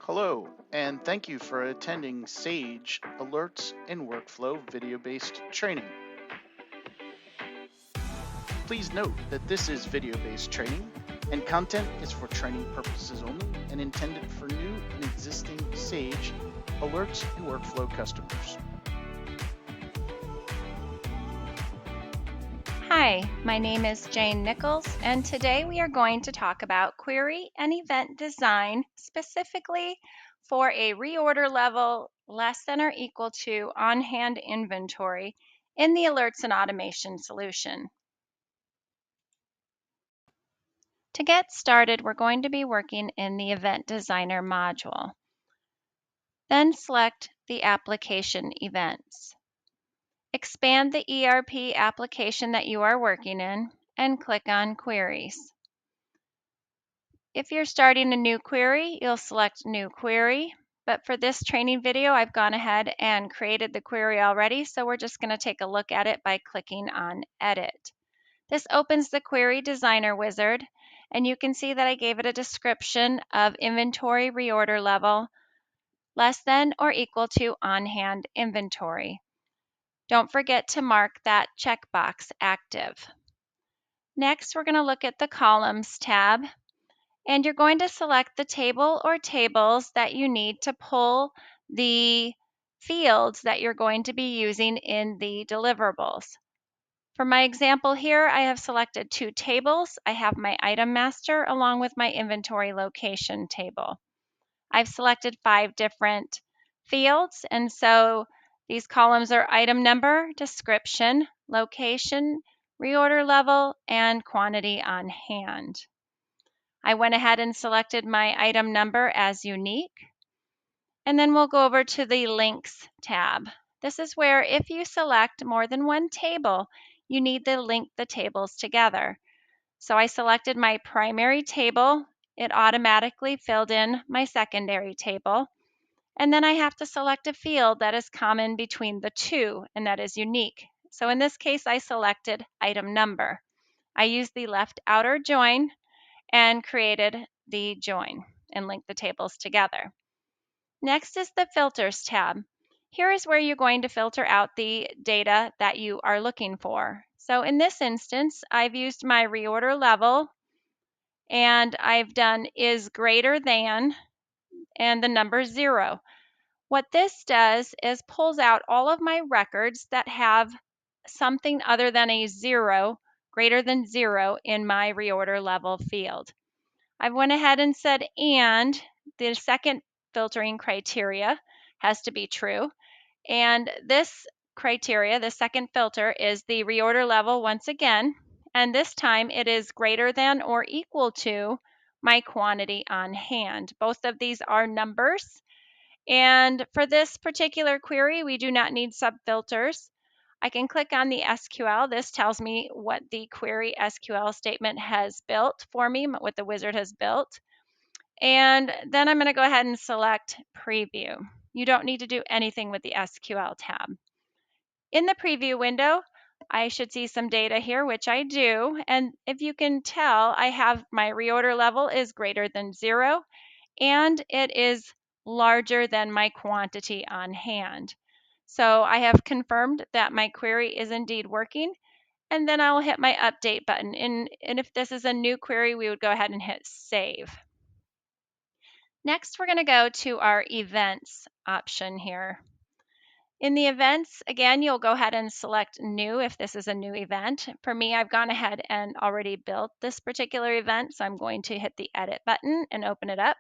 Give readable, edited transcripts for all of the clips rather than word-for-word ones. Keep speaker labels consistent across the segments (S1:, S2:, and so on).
S1: Hello, and thank you for attending SAGE Alerts and Workflow video-based training. Please note that this is video-based training, and content is for training purposes only and intended for new and existing SAGE Alerts and Workflow customers.
S2: Hi, my name is Jane Nichols, and today we are going to talk about query and event design specifically for a reorder level less than or equal to on-hand inventory in the alerts and automation solution. To get started, we're going to be working in the Event Designer module. Then select the application events. Expand the ERP application that you are working in and click on Queries. If you're starting a new query, you'll select New Query. But for this training video, I've gone ahead and created the query already, so we're just going to take a look at it by clicking on Edit. This opens the Query Designer wizard, and you can see that I gave it a description of inventory reorder level less than or equal to on-hand inventory. Don't forget to mark that checkbox active. Next, we're going to look at the Columns tab, and you're going to select the table or tables that you need to pull the fields that you're going to be using in the deliverables. For my example here, I have selected two tables. I have my item master along with my inventory location table. I've selected 5 different fields, and so these columns are item number, description, location, reorder level, and quantity on hand. I went ahead and selected my item number as unique. And then we'll go over to the Links tab. This is where if you select more than one table, you need to link the tables together. So I selected my primary table. It automatically filled in my secondary table. And then I have to select a field that is common between the two, and that is unique. So in this case, I selected item number. I used the left outer join and created the join and linked the tables together. Next is the Filters tab. Here is where you're going to filter out the data that you are looking for. So in this instance, I've used my reorder level, and I've done is greater than and the number 0. What this does is pulls out all of my records that have something other than a 0, greater than 0 in my reorder level field. I went ahead and said, and the second filtering criteria has to be true. And this criteria, the second filter, is the reorder level once again. And this time it is greater than or equal to my quantity on hand. Both of these are numbers. And for this particular query, we do not need subfilters. I can click on the SQL. This tells me what the query SQL statement has built for me, what the wizard has built. And then I'm going to go ahead and select Preview. You don't need to do anything with the SQL tab. In the preview window, I should see some data here, which I do. And if you can tell, I have my reorder level is greater than 0, and it is larger than my quantity on hand. So I have confirmed that my query is indeed working, and then I will hit my update button. And if this is a new query, we would go ahead and hit save. Next, we're going to go to our events option here. In the events, again, you'll go ahead and select new if this is a new event. For me, I've gone ahead and already built this particular event, so I'm going to hit the edit button and open it up.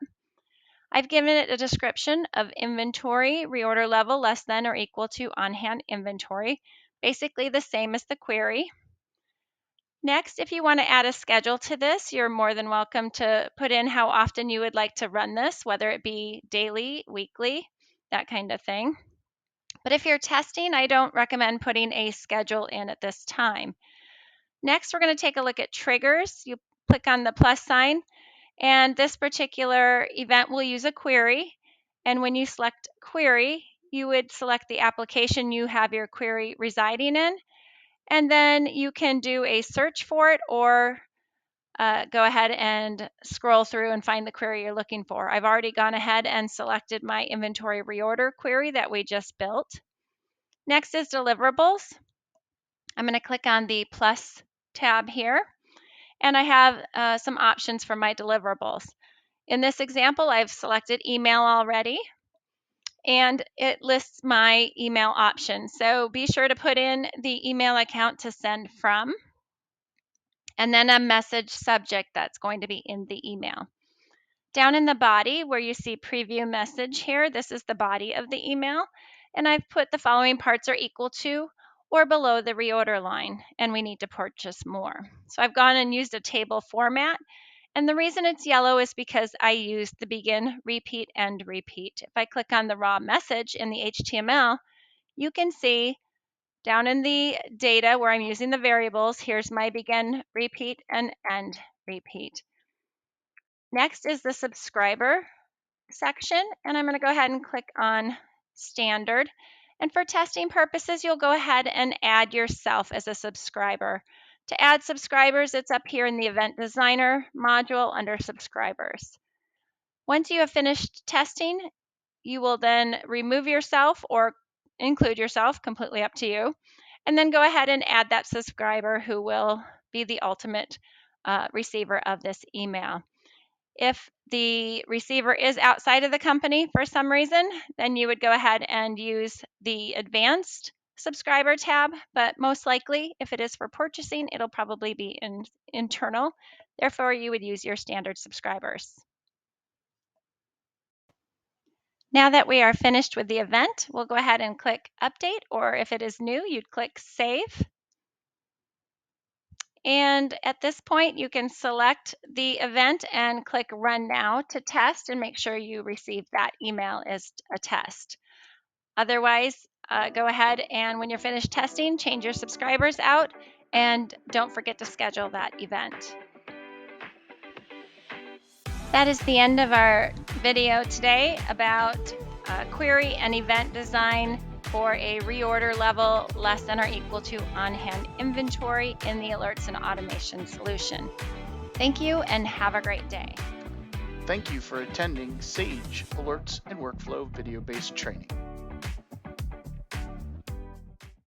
S2: I've given it a description of inventory, reorder level less than or equal to on-hand inventory, basically the same as the query. Next, if you want to add a schedule to this, you're more than welcome to put in how often you would like to run this, whether it be daily, weekly, that kind of thing. But if you're testing, I don't recommend putting a schedule in at this time. Next, we're going to take a look at triggers. You click on the plus sign, and this particular event will use a query. And when you select query, you would select the application you have your query residing in. And then you can do a search for it or go ahead and scroll through and find the query you're looking for. I've already gone ahead and selected my inventory reorder query that we just built. Next is deliverables. I'm going to click on the plus tab here, and I have some options for my deliverables. In this example, I've selected email already, and it lists my email options. So be sure to put in the email account to send from, and then a message subject that's going to be in the email. Down in the body where you see preview message here, this is the body of the email, and I've put the following parts are equal to or below the reorder line, and we need to purchase more. So I've gone and used a table format, and the reason it's yellow is because I used the begin, repeat, end, repeat. If I click on the raw message in the HTML, you can see down in the data where I'm using the variables, here's my begin, repeat, and end, repeat. Next is the subscriber section, and I'm going to go ahead and click on standard. And for testing purposes, you'll go ahead and add yourself as a subscriber. To add subscribers, it's up here in the Event Designer module under subscribers. Once you have finished testing, you will then remove yourself or include yourself, completely up to you, and then go ahead and add that subscriber who will be the ultimate receiver of this email. If the receiver is outside of the company for some reason, then you would go ahead and use the advanced subscriber tab, but most likely if it is for purchasing, it'll probably be internal. Therefore, you would use your standard subscribers. Now that we are finished with the event, we'll go ahead and click update, or if it is new, you'd click save. And at this point, you can select the event and click Run Now to test and make sure you receive that email as a test. Otherwise, go ahead and when you're finished testing, change your subscribers out and don't forget to schedule that event. That is the end of our video today about query and event design for a reorder level less than or equal to on-hand inventory in the alerts and automation solution. Thank you and have a great day.
S1: Thank you for attending Sage Alerts and Workflow video-based training.